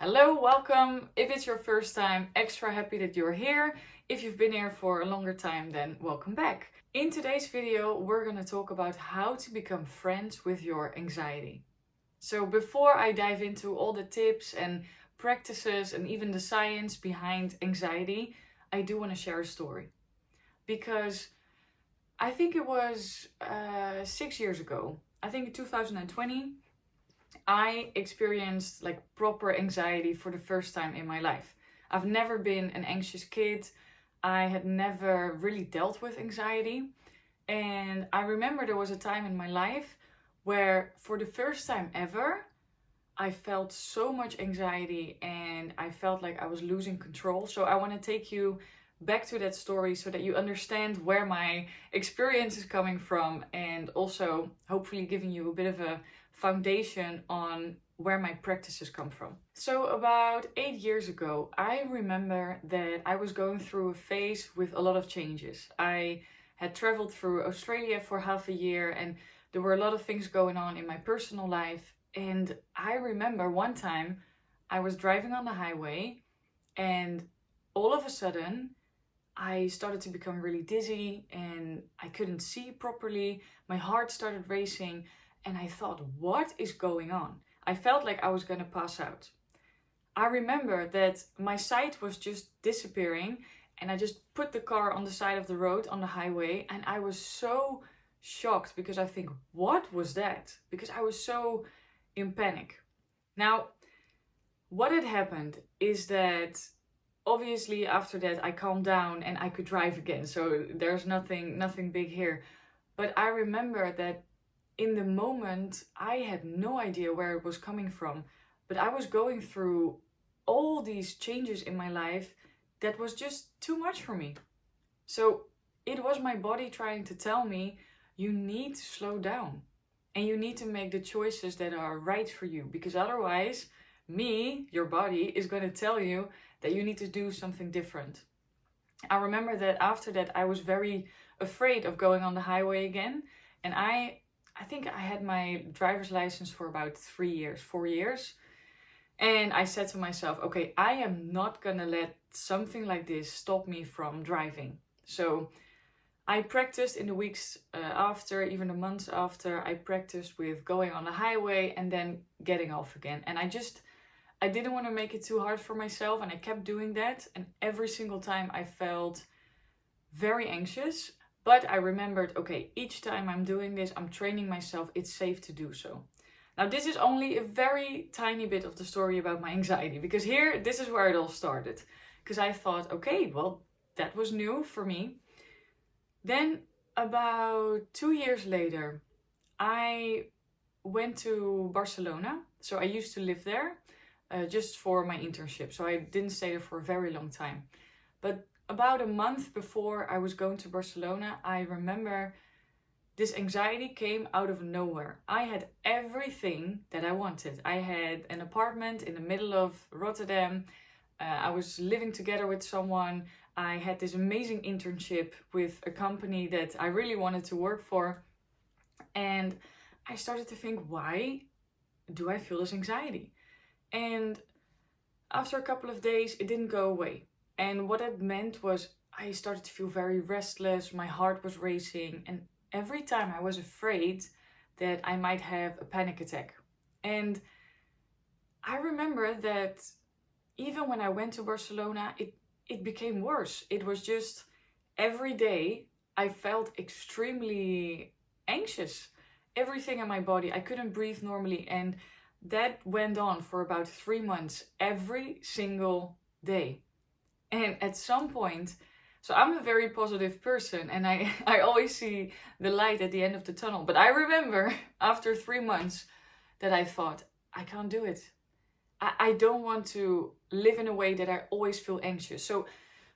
Hello, welcome. If it's your first time, extra happy that you're here. If you've been here for a longer time, then welcome back. In today's video, we're going to talk about how to become friends with your anxiety. So before I dive into all the tips and practices and even the science behind anxiety, I do want to share a story. Because I think it was 6 years ago, I think in 2020, I experienced like proper anxiety for the first time in my life. I've never been an anxious kid. I had never really dealt with anxiety. And I remember there was a time in my life where, for the first time ever, I felt so much anxiety and I felt like I was losing control. So I want to take you back to that story so that you understand where my experience is coming from, and also hopefully giving you a bit of a foundation on where my practices come from. So about 8 years ago, I remember that I was going through a phase with a lot of changes. I had traveled through Australia for half a year and there were a lot of things going on in my personal life. And I remember one time I was driving on the highway and all of a sudden I started to become really dizzy and I couldn't see properly. My heart started racing and I thought, what is going on? I felt like I was going to pass out. I remember that my sight was just disappearing and I just put the car on the side of the road on the highway and I was so shocked because I think, what was that? Because I was so in panic. Now, what had happened is that obviously after that I calmed down and I could drive again. So there's nothing big here. But I remember that in the moment I had no idea where it was coming from, but I was going through all these changes in my life that was just too much for me. So it was my body trying to tell me, you need to slow down and you need to make the choices that are right for you, because otherwise your body is going to tell you that you need to do something different. I remember that after that I was very afraid of going on the highway again, and I think I had my driver's license for about 4 years. And I said to myself, okay, I am not gonna let something like this stop me from driving. So I practiced in the weeks after, even the months after, I practiced with going on the highway and then getting off again. And I didn't want to make it too hard for myself, and I kept doing that. And every single time I felt very anxious. But I remembered, okay, each time I'm doing this, I'm training myself, it's safe to do so. Now, this is only a very tiny bit of the story about my anxiety, because this is where it all started. Because I thought, okay, well, that was new for me. Then about 2 years later, I went to Barcelona. So I used to live there just for my internship. So I didn't stay there for a very long time. But about a month before I was going to Barcelona, I remember this anxiety came out of nowhere. I had everything that I wanted. I had an apartment in the middle of Rotterdam. I was living together with someone. I had this amazing internship with a company that I really wanted to work for. And I started to think, why do I feel this anxiety? And after a couple of days, it didn't go away. And what it meant was I started to feel very restless. My heart was racing. And every time I was afraid that I might have a panic attack. And I remember that even when I went to Barcelona, it became worse. It was just every day I felt extremely anxious. Everything in my body, I couldn't breathe normally. And that went on for about 3 months, every single day. And at some point, so I'm a very positive person and I always see the light at the end of the tunnel. But I remember after 3 months that I thought, I can't do it. I don't want to live in a way that I always feel anxious. So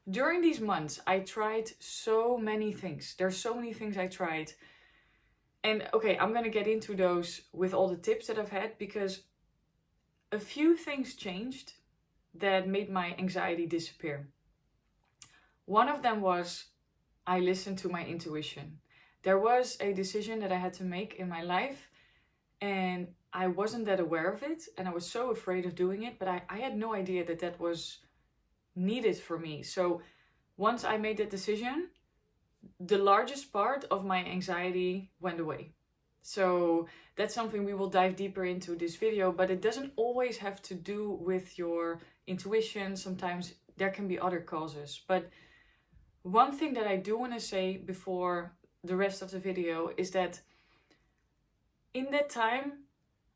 during these months, I tried so many things. There's so many things I tried. And okay, I'm going to get into those with all the tips that I've had, because a few things changed that made my anxiety disappear. One of them was I listened to my intuition. There was a decision that I had to make in my life and I wasn't that aware of it and I was so afraid of doing it, but I had no idea that that was needed for me. So once I made that decision, the largest part of my anxiety went away. So that's something we will dive deeper into this video, but it doesn't always have to do with your intuition. Sometimes there can be other causes. But one thing that I do want to say before the rest of the video is that in that time,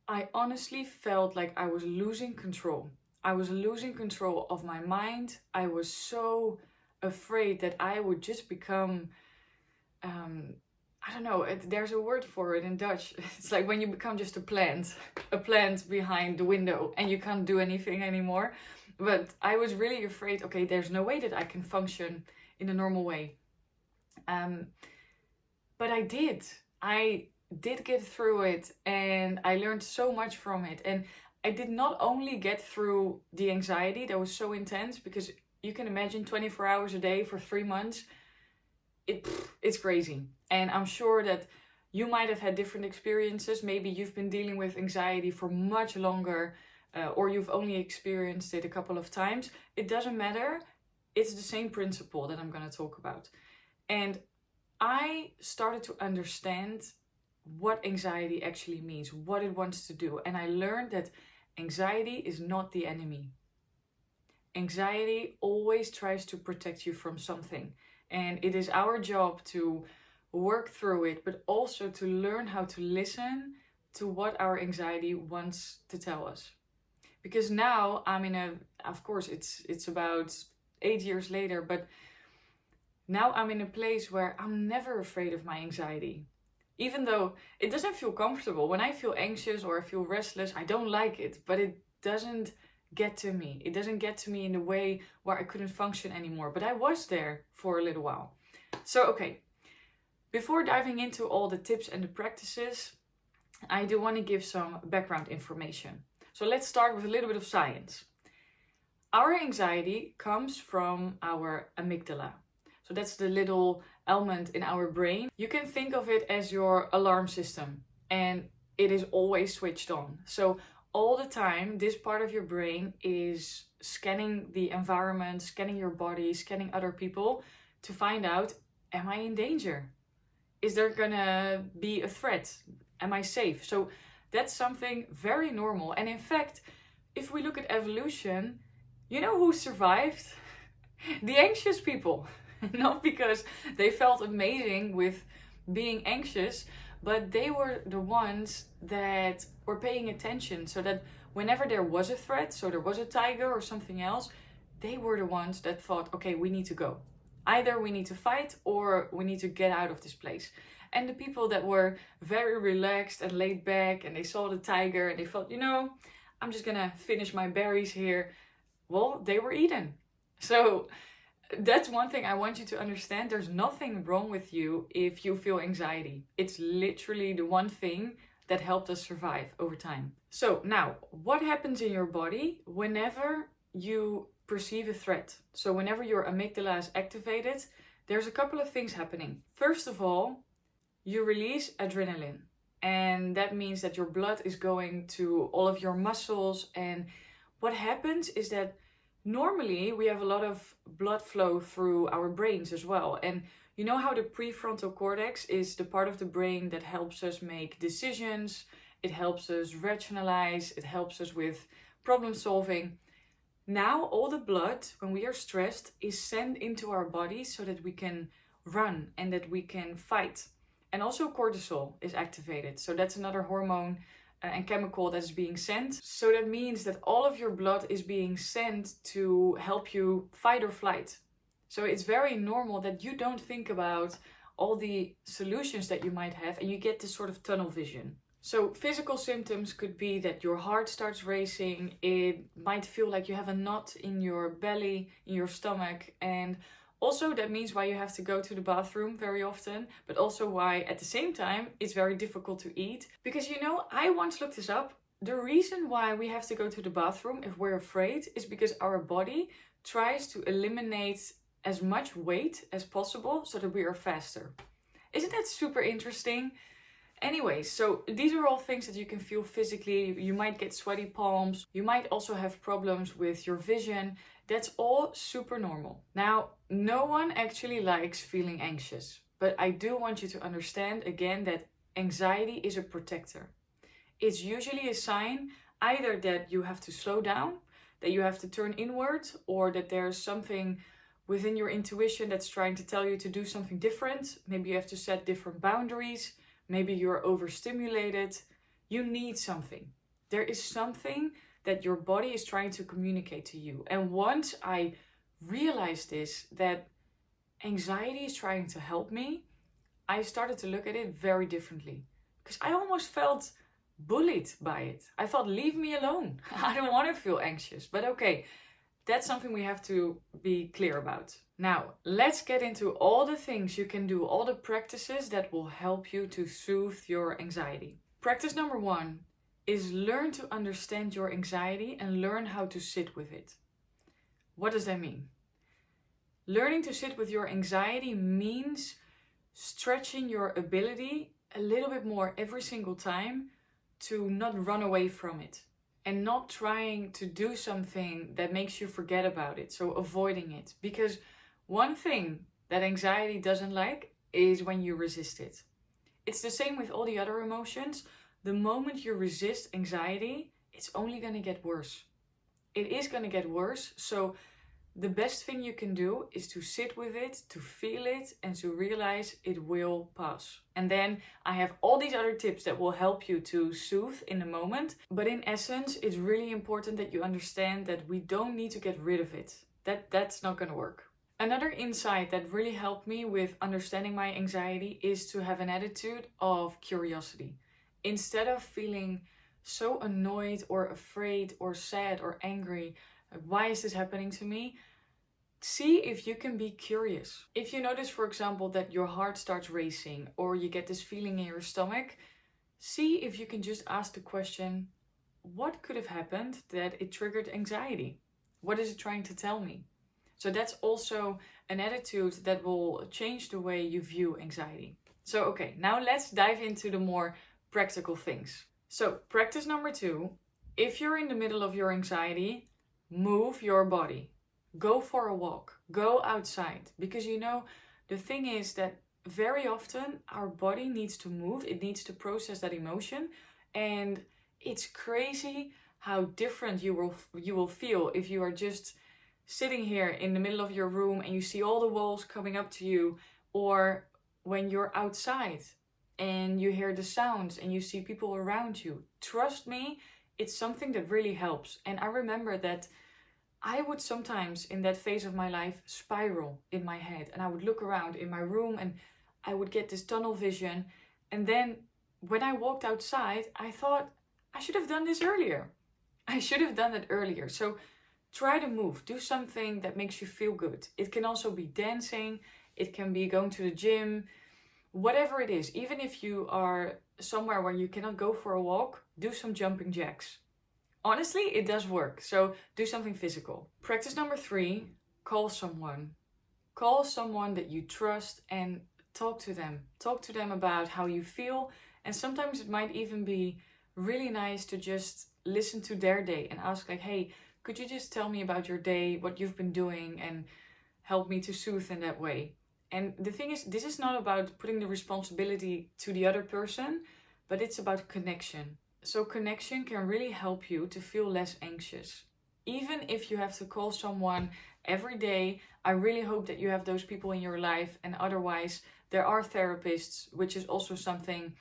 I honestly felt like I was losing control. I was losing control of my mind. I was so afraid that I would just become, I don't know, there's a word for it in Dutch. It's like when you become just a plant behind the window and you can't do anything anymore. But I was really afraid, okay, there's no way that I can function in a normal way. But I did get through it and I learned so much from it. And I did not only get through the anxiety that was so intense, because you can imagine 24 hours a day for 3 months, it's crazy. And I'm sure that you might have had different experiences. Maybe you've been dealing with anxiety for much longer, or you've only experienced it a couple of times. It doesn't matter. It's the same principle that I'm going to talk about. And I started to understand what anxiety actually means, what it wants to do. And I learned that anxiety is not the enemy. Anxiety always tries to protect you from something. And it is our job to work through it, but also to learn how to listen to what our anxiety wants to tell us. Because now I'm of course it's about 8 years later, but now I'm in a place where I'm never afraid of my anxiety. Even though it doesn't feel comfortable. When I feel anxious or I feel restless, I don't like it, but it doesn't get to me. It doesn't get to me in a way where I couldn't function anymore. But I was there for a little while. So, okay, before diving into all the tips and the practices, I do want to give some background information. So let's start with a little bit of science. Our anxiety comes from our amygdala. So that's the little element in our brain. You can think of it as your alarm system, and it is always switched on. So all the time, this part of your brain is scanning the environment, scanning your body, scanning other people to find out, am I in danger? Is there gonna be a threat? Am I safe? So that's something very normal. And in fact, if we look at evolution, you know who survived? The anxious people. Not because they felt amazing with being anxious, but they were the ones that were paying attention, so that whenever there was a threat, so there was a tiger or something else, they were the ones that thought, okay, we need to go. Either we need to fight or we need to get out of this place. And the people that were very relaxed and laid back and they saw the tiger and they thought, I'm just gonna finish my berries here. Well, they were eaten. So that's one thing I want you to understand. There's nothing wrong with you if you feel anxiety. It's literally the one thing that helped us survive over time. So now, what happens in your body whenever you perceive a threat? So whenever your amygdala is activated, there's a couple of things happening. First of all, you release adrenaline. And that means that your blood is going to all of your muscles. And what happens is that normally we have a lot of blood flow through our brains as well. And you know how the prefrontal cortex is the part of the brain that helps us make decisions, it helps us rationalize, it helps us with problem solving. Now all the blood, when we are stressed, is sent into our body so that we can run and that we can fight. And also cortisol is activated. So that's another hormone and chemical that is being sent. So that means that all of your blood is being sent to help you fight or flight. So it's very normal that you don't think about all the solutions that you might have and you get this sort of tunnel vision. So physical symptoms could be that your heart starts racing. It might feel like you have a knot in your belly, in your stomach, and also, that means why you have to go to the bathroom very often, but also why at the same time it's very difficult to eat. Because I once looked this up. The reason why we have to go to the bathroom if we're afraid is because our body tries to eliminate as much weight as possible so that we are faster. Isn't that super interesting? Anyways, so these are all things that you can feel physically. You might get sweaty palms. You might also have problems with your vision. That's all super normal. Now, no one actually likes feeling anxious, but I do want you to understand again that anxiety is a protector. It's usually a sign either that you have to slow down, that you have to turn inward, or that there's something within your intuition that's trying to tell you to do something different. Maybe you have to set different boundaries. Maybe you're overstimulated. You need something. There is something that your body is trying to communicate to you. And once I realized this, that anxiety is trying to help me, I started to look at it very differently. Because I almost felt bullied by it. I thought, leave me alone. I don't want to feel anxious. But okay, that's something we have to be clear about. Now, let's get into all the things you can do, all the practices that will help you to soothe your anxiety. Practice number 1 is learn to understand your anxiety and learn how to sit with it. What does that mean? Learning to sit with your anxiety means stretching your ability a little bit more every single time to not run away from it. And not trying to do something that makes you forget about it. So avoiding it. Because one thing that anxiety doesn't like is when you resist it. It's the same with all the other emotions. The moment you resist anxiety, it's only going to get worse. It is going to get worse. So the best thing you can do is to sit with it, to feel it, and to realize it will pass. And then I have all these other tips that will help you to soothe in the moment. But in essence, it's really important that you understand that we don't need to get rid of it. That's not going to work. Another insight that really helped me with understanding my anxiety is to have an attitude of curiosity. Instead of feeling so annoyed or afraid or sad or angry, why is this happening to me? See if you can be curious. If you notice, for example, that your heart starts racing or you get this feeling in your stomach, see if you can just ask the question, what could have happened that it triggered anxiety? What is it trying to tell me? So that's also an attitude that will change the way you view anxiety. So okay, now let's dive into the more practical things. So practice number 2, if you're in the middle of your anxiety, move your body. Go for a walk. Go outside. Because the thing is that very often our body needs to move. It needs to process that emotion. And it's crazy how different you will feel if you are just sitting here in the middle of your room and you see all the walls coming up to you, or when you're outside and you hear the sounds and you see people around you. Trust me, it's something that really helps. And I remember that I would sometimes in that phase of my life spiral in my head, and I would look around in my room and I would get this tunnel vision. And then when I walked outside, I thought I should have done this earlier. I should have done it earlier. So try to move, do something that makes you feel good. It can also be dancing, it can be going to the gym, whatever it is. Even if you are somewhere where you cannot go for a walk, do some jumping jacks. Honestly, it does work. So do something physical. Practice number 3, call someone. Call someone that you trust and talk to them. Talk to them about how you feel. And sometimes it might even be really nice to just listen to their day and ask like, hey, could you just tell me about your day, what you've been doing, and help me to soothe in that way. And the thing is, this is not about putting the responsibility to the other person, but it's about connection. So connection can really help you to feel less anxious. Even if you have to call someone every day, I really hope that you have those people in your life. And otherwise, there are therapists, which is also something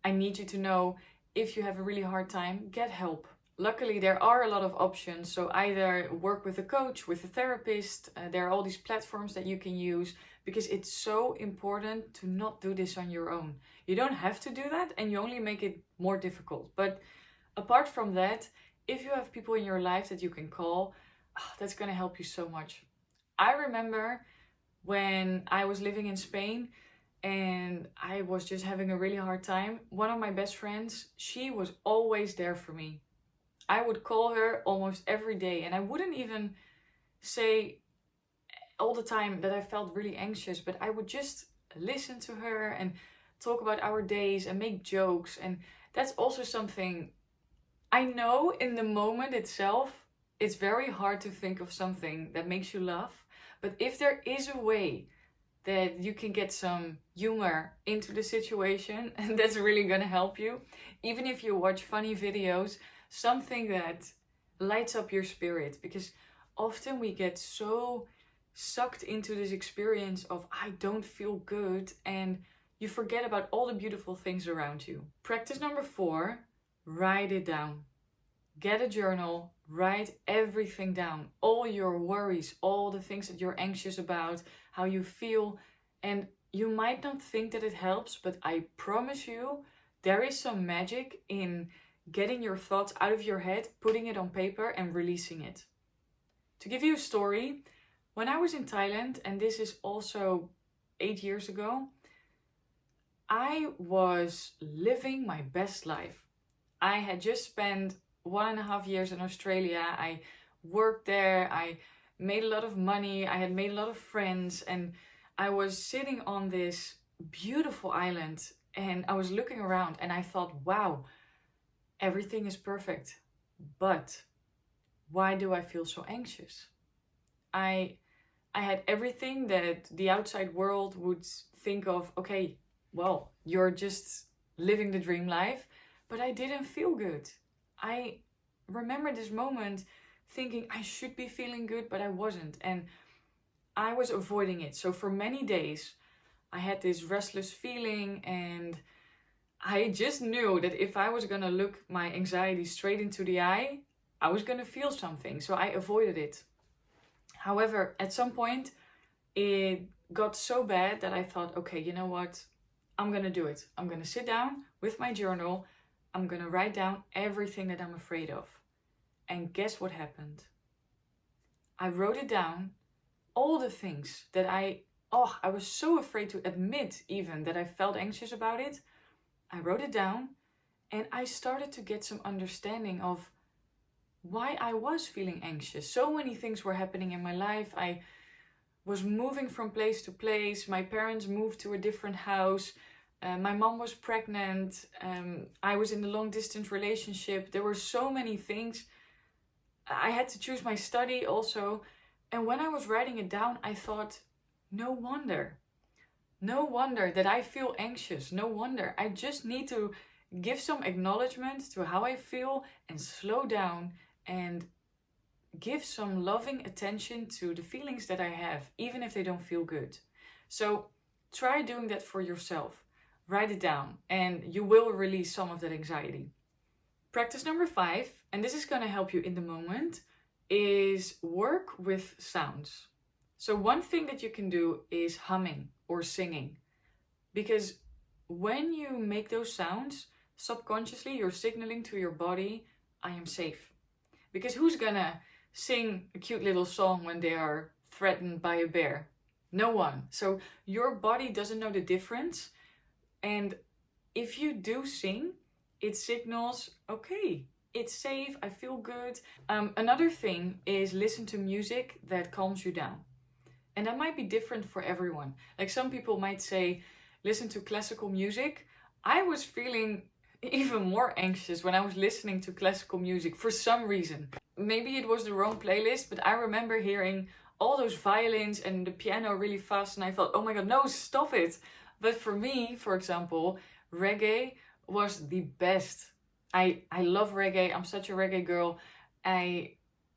I need you to know. If you have a really hard time, get help. Luckily, there are a lot of options. So either work with a coach, with a therapist. There are all these platforms that you can use, because it's so important to not do this on your own. You don't have to do that, and you only make it more difficult. But apart from that, if you have people in your life that you can call, that's going to help you so much. I remember when I was living in Spain and I was just having a really hard time. One of my best friends, she was always there for me. I would call her almost every day, and I wouldn't even say all the time that I felt really anxious, but I would just listen to her and talk about our days and make jokes. And that's also something I know in the moment itself, it's very hard to think of something that makes you laugh. But if there is a way that you can get some humor into the situation, and that's really gonna help you, even if you watch funny videos, something that lights up your spirit, because often we get so sucked into this experience of I don't feel good, and you forget about all the beautiful things around you. Practice number 4, write it down. Get a journal, write everything down, all your worries, all the things that you're anxious about, how you feel. And you might not think that it helps, but I promise you, there is some magic in getting your thoughts out of your head, putting it on paper and releasing it. To give you a story, when I was in Thailand, and this is also 8 years ago, I was living my best life. I had just spent 1.5 years in Australia. I worked there, I made a lot of money, I had made a lot of friends, and I was sitting on this beautiful island and I was looking around and I thought, wow, everything is perfect. But why do I feel so anxious? I had everything that the outside world would think of, okay, well, you're just living the dream life, but I didn't feel good. I remember this moment thinking I should be feeling good, but I wasn't. And I was avoiding it. So for many days, I had this restless feeling, and I just knew that if I was going to look my anxiety straight into the eye, I was going to feel something. So I avoided it. However, at some point, it got so bad that I thought, okay, you know what? I'm going to do it. I'm going to sit down with my journal. I'm going to write down everything that I'm afraid of. And guess what happened? I wrote it down, all the things that I was so afraid to admit even that I felt anxious about it. I wrote it down and I started to get some understanding of why I was feeling anxious. So many things were happening in my life. I was moving from place to place. My parents moved to a different house. My mom was pregnant. I was in a long distance relationship. There were so many things. I had to choose my study also. And when I was writing it down, I thought, no wonder that I feel anxious. No wonder. I just need to give some acknowledgement to how I feel and slow down and give some loving attention to the feelings that I have, even if they don't feel good. So try doing that for yourself. Write it down and you will release some of that anxiety. Practice number 5, and this is going to help you in the moment, is work with sounds. So one thing that you can do is humming or singing, because when you make those sounds, subconsciously you're signaling to your body, I am safe. Because who's gonna sing a cute little song when they are threatened by a bear? No one. So your body doesn't know the difference. And if you do sing, it signals, okay, it's safe, I feel good. Another thing is listen to music that calms you down. And that might be different for everyone. Like some people might say, listen to classical music. I was feeling even more anxious when I was listening to classical music for some reason. Maybe it was the wrong playlist, but I remember hearing all those violins and the piano really fast and I thought, oh my god, no, stop it. But for me, for example, reggae was the best. I love reggae. I'm such a reggae girl. I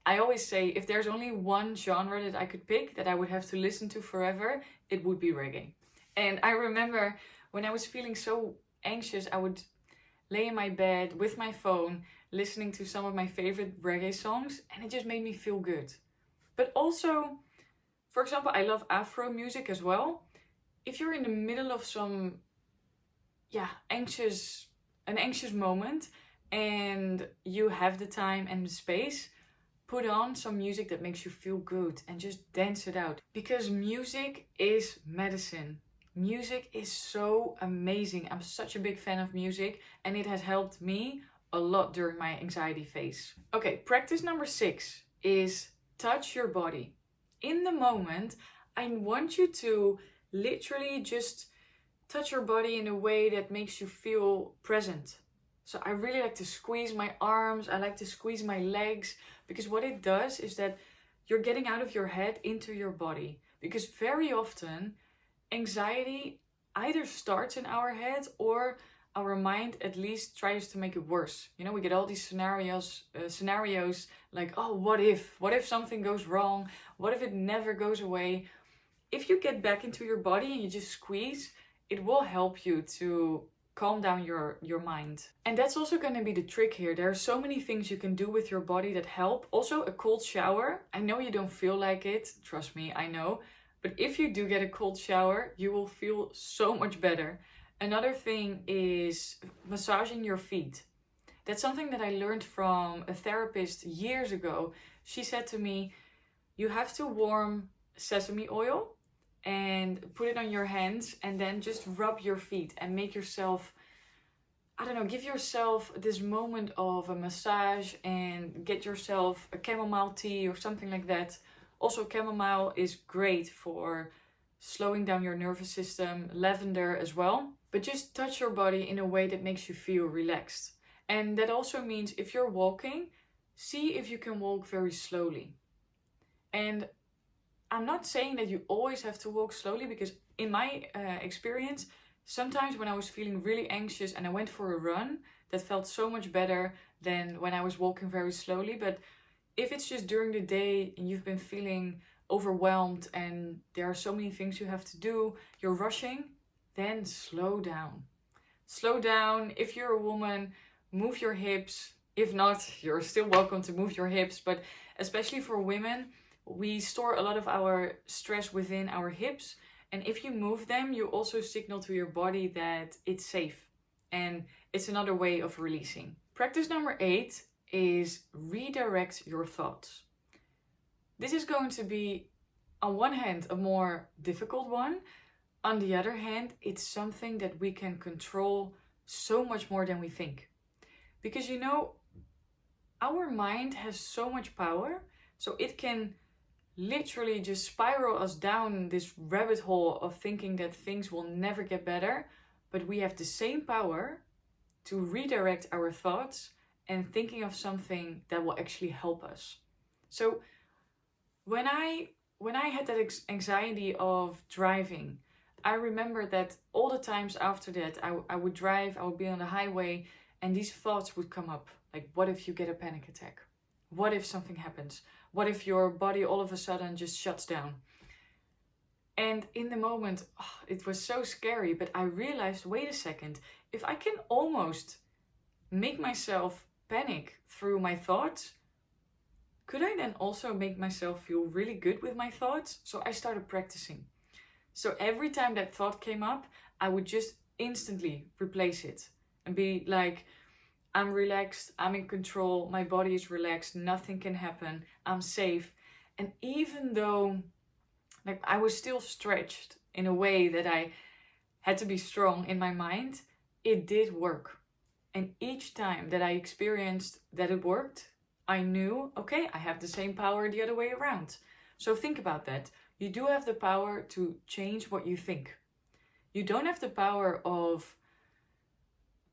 always say if there's only one genre that I could pick that I would have to listen to forever, it would be reggae. And I remember when I was feeling so anxious, I would lay in my bed with my phone, listening to some of my favorite reggae songs, and it just made me feel good. But also, for example, I love Afro music as well. If you're in the middle of some, an anxious moment, and you have the time and the space, put on some music that makes you feel good and just dance it out. Because music is medicine. Music is so amazing. I'm such a big fan of music and it has helped me a lot during my anxiety phase. Okay, practice number 6 is touch your body. In the moment, I want you to literally just touch your body in a way that makes you feel present. So I really like to squeeze my arms, I like to squeeze my legs, because what it does is that you're getting out of your head into your body. Because very often, anxiety either starts in our head or our mind at least tries to make it worse. You know, we get all these scenarios like, oh, what if something goes wrong? What if it never goes away? If you get back into your body and you just squeeze, it will help you to calm down your mind. And that's also going to be the trick here. There are so many things you can do with your body that help. Also, a cold shower. I know you don't feel like it, trust me, I know. But if you do get a cold shower, you will feel so much better. Another thing is massaging your feet. That's something that I learned from a therapist years ago. She said to me, you have to warm sesame oil and put it on your hands and then just rub your feet and make yourself, I don't know, give yourself this moment of a massage and get yourself a chamomile tea or something like that. Also, chamomile is great for slowing down your nervous system, lavender as well. But just touch your body in a way that makes you feel relaxed. And that also means if you're walking, see if you can walk very slowly. And I'm not saying that you always have to walk slowly, because in my experience, sometimes when I was feeling really anxious and I went for a run, that felt so much better than when I was walking very slowly. But if it's just during the day and you've been feeling overwhelmed and there are so many things you have to do, you're rushing, then slow down. Slow down. If you're a woman, move your hips. If not, you're still welcome to move your hips. But especially for women, we store a lot of our stress within our hips. And if you move them, you also signal to your body that it's safe. And it's another way of releasing. Practice number 8 is redirect your thoughts. This is going to be, on one hand, a more difficult one. On the other hand, it's something that we can control so much more than we think. Because you know, our mind has so much power, so it can literally just spiral us down this rabbit hole of thinking that things will never get better. But we have the same power to redirect our thoughts and thinking of something that will actually help us. So when I had that anxiety of driving, I remember that all the times after that, I would drive, I would be on the highway, and these thoughts would come up. Like, what if you get a panic attack? What if something happens? What if your body all of a sudden just shuts down? And in the moment, it was so scary, but I realized, wait a second, if I can almost make myself panic through my thoughts, could I then also make myself feel really good with my thoughts? So I started practicing. So every time that thought came up, I would just instantly replace it and be like, I'm relaxed, I'm in control, my body is relaxed, nothing can happen, I'm safe. And even though I was still stretched in a way that I had to be strong in my mind, it did work. And each time that I experienced that it worked, I knew, okay, I have the same power the other way around. So think about that. You do have the power to change what you think. You don't have the power of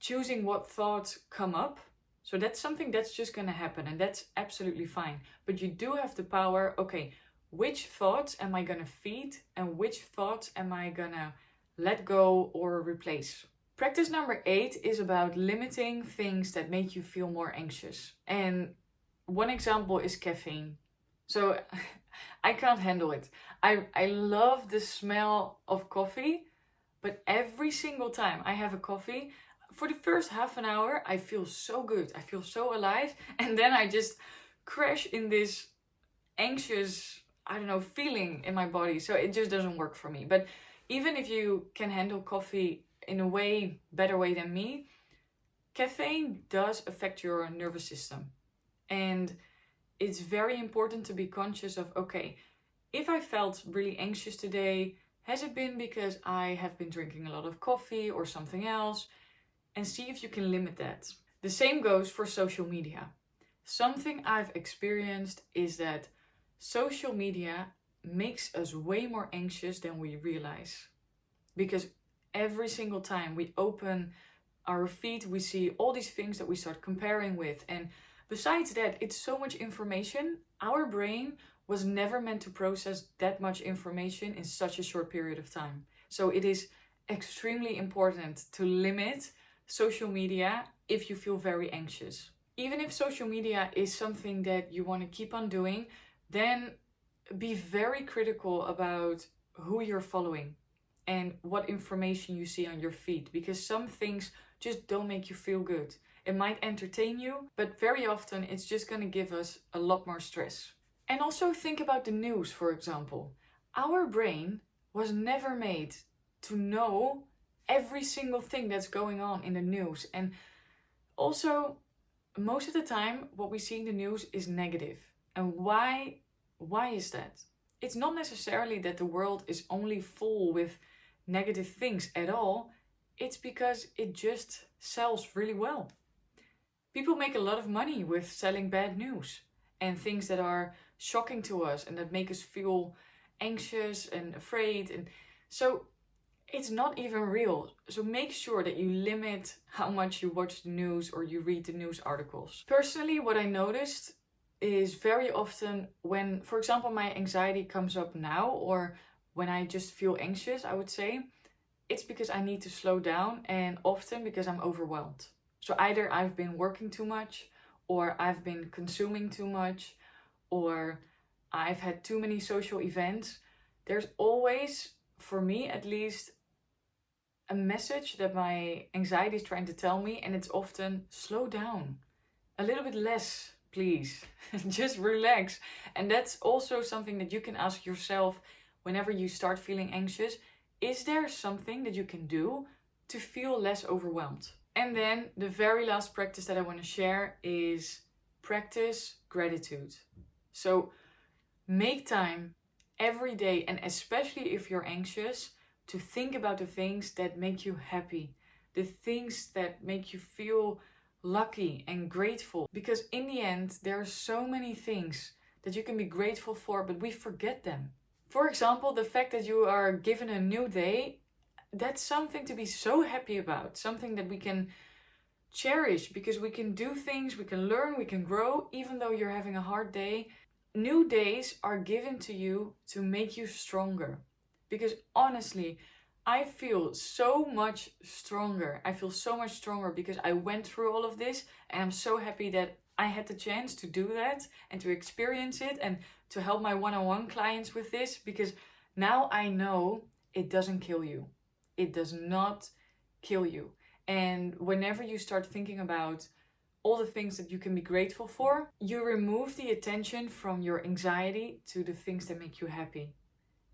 choosing what thoughts come up. So that's something that's just going to happen, and that's absolutely fine. But you do have the power, okay, which thoughts am I going to feed and which thoughts am I going to let go or replace? Practice number 8 is about limiting things that make you feel more anxious. And one example is caffeine. So I can't handle it. I love the smell of coffee, but every single time I have a coffee, for the first half an hour, I feel so good. I feel so alive. And then I just crash in this anxious, feeling in my body. So it just doesn't work for me. But even if you can handle coffee in a better way than me, caffeine does affect your nervous system. And it's very important to be conscious of, okay, if I felt really anxious today, has it been because I have been drinking a lot of coffee or something else? And see if you can limit that. The same goes for social media. Something I've experienced is that social media makes us way more anxious than we realize. Because every single time we open our feed, we see all these things that we start comparing with. And besides that, it's so much information. Our brain was never meant to process that much information in such a short period of time. So it is extremely important to limit social media if you feel very anxious. Even if social media is something that you want to keep on doing, then be very critical about who you're following and what information you see on your feed, because some things just don't make you feel good. It might entertain you, but very often it's just going to give us a lot more stress. And also think about the news, for example. Our brain was never made to know every single thing that's going on in the news. And also, most of the time, what we see in the news is negative. And why is that? It's not necessarily that the world is only full with negative things at all. It's because it just sells really well. People make a lot of money with selling bad news and things that are shocking to us and that make us feel anxious and afraid. And so it's not even real. So make sure that you limit how much you watch the news or you read the news articles. Personally, what I noticed is very often when, for example, my anxiety comes up now, or when I just feel anxious, I would say, it's because I need to slow down, and often because I'm overwhelmed. So either I've been working too much, or I've been consuming too much, or I've had too many social events. There's always, for me at least, a message that my anxiety is trying to tell me, and it's often slow down. A little bit less, please. Just relax. And that's also something that you can ask yourself whenever you start feeling anxious. Is there something that you can do to feel less overwhelmed? And then the very last practice that I want to share is practice gratitude. So make time every day, and especially if you're anxious, to think about the things that make you happy, the things that make you feel lucky and grateful. Because in the end, there are so many things that you can be grateful for, but we forget them. For example, the fact that you are given a new day, that's something to be so happy about, something that we can cherish, because we can do things, we can learn, we can grow, even though you're having a hard day. New days are given to you to make you stronger. Because honestly, I feel so much stronger. I feel so much stronger because I went through all of this, and I'm so happy that I had the chance to do that and to experience it and to help my one-on-one clients with this, because now I know it doesn't kill you. It does not kill you. And whenever you start thinking about all the things that you can be grateful for, you remove the attention from your anxiety to the things that make you happy.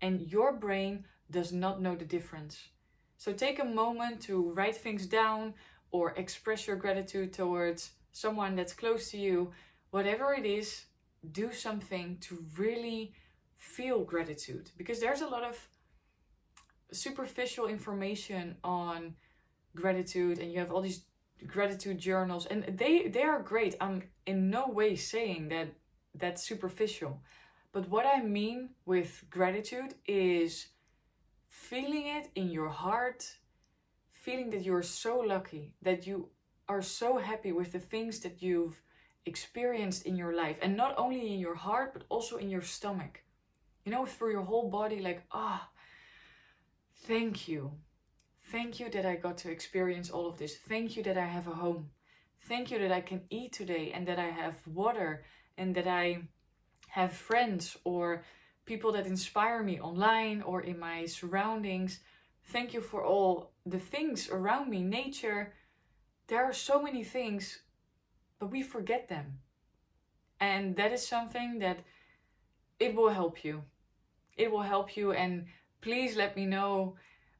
And your brain does not know the difference. So take a moment to write things down or express your gratitude towards someone that's close to you. Whatever it is, do something to really feel gratitude. Because there's a lot of superficial information on gratitude, and you have all these gratitude journals, and they are great. I'm in no way saying that that's superficial. But what I mean with gratitude is feeling it in your heart, feeling that you're so lucky, that you are so happy with the things that you've experienced in your life. And not only in your heart, but also in your stomach. You know, through your whole body, like, thank you. Thank you that I got to experience all of this. Thank you that I have a home. Thank you that I can eat today, and that I have water, and that I have friends or people that inspire me online or in my surroundings. Thank you for all the things around me, nature. There are so many things, but we forget them. And that is something that it will help you. It will help you, and please let me know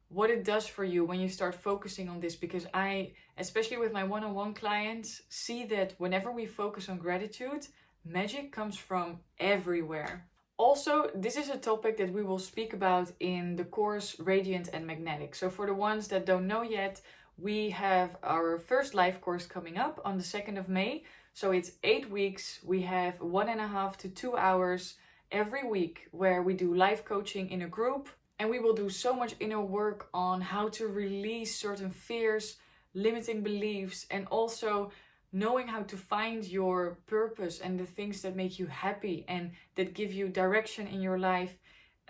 what it does for you when you start focusing on this, because I, especially with my one-on-one clients, see that whenever we focus on gratitude, magic comes from everywhere. Also, this is a topic that we will speak about in the course Radiant and Magnetic. So for the ones that don't know yet, we have our first live course coming up on the 2nd of May. So it's 8 weeks. We have 1.5 to 2 hours every week where we do live coaching in a group. And we will do so much inner work on how to release certain fears, limiting beliefs, and also knowing how to find your purpose and the things that make you happy and that give you direction in your life,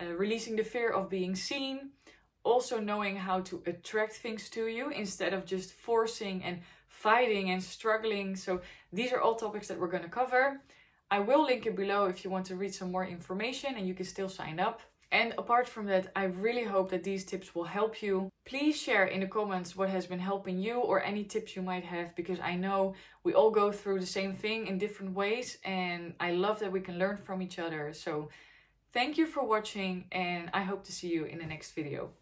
releasing the fear of being seen, also knowing how to attract things to you instead of just forcing and fighting and struggling. So these are all topics that we're going to cover. I will link it below if you want to read some more information, and you can still sign up. And apart from that, I really hope that these tips will help you. Please share in the comments what has been helping you or any tips you might have, because I know we all go through the same thing in different ways, and I love that we can learn from each other. So thank you for watching, and I hope to see you in the next video.